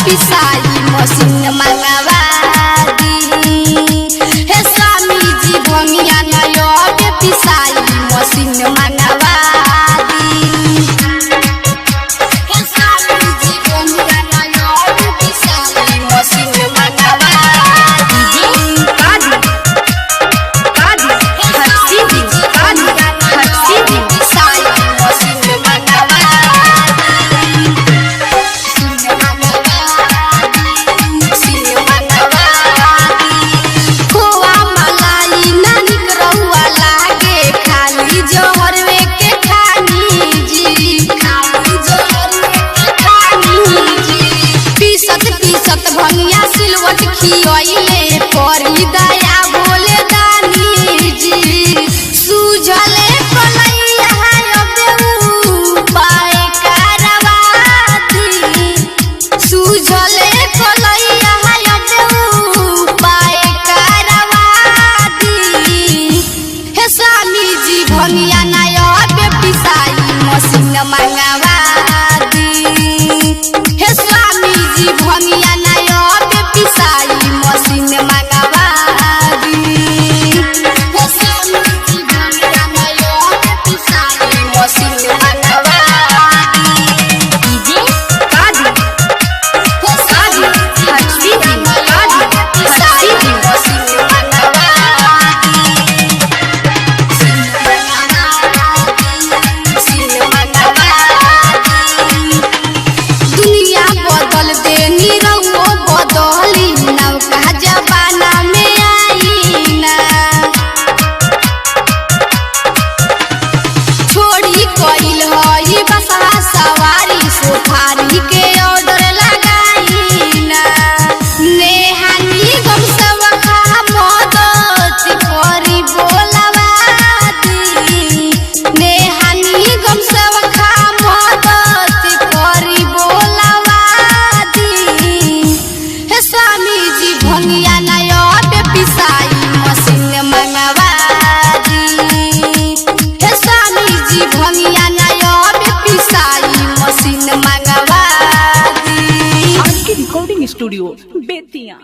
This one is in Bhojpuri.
पिसाई मशीन मंगवा दी। हे स्वामी जी भंगिया नयो पे पिसाई मशीन मंगवा दी। हे स्वामी जी भंगिया नयो पे पिसाई मशीन मंगवा दी। हर्षी जी पिसाई मशीन मंगवा खोआ मलाई नानिक रहुआ लागे खाली जोहरवे के खानी जी। खाली जोहरवे के खानी जी। पीसत पीसत भंगिया सिलवट खियले परी दया बोले दानी जी। सूझले कलैया उपाय करवा दी। सूझले कलैया उपाय करवा दी। हे स्वामी जी भंगिया नया पे पिसाई मशीन मंगवा दी। हे स्वामी जी भंगिया नया पे पिसाई मशीन मंगवा दी। हे स्वामी जी भंगिया नया पे पिसाई मशीन मंगवा दी। हे स्वामी हर्षी जी पिसाई मशीन मंगवा दुनिया बदल देनी रहुओ बदली नौका जमाना में आई ना। छोड़ी कइल हई बसहा सवारी सोफारी के ऑर्डर लगाई ना। नेहानी गम सब खा मदद करी बोलवा दी। नेहानी गम सब खा मदद करी बोलवा दी। हे स्वामी जी भंगिया नया पे पिसाई मशीन मंगवा दी। हे स्वामी जी भंगिया नया पे पिसाई मशीन मंगवा दी। आज की रिकॉर्डिंग स्टूडियो बेतिया।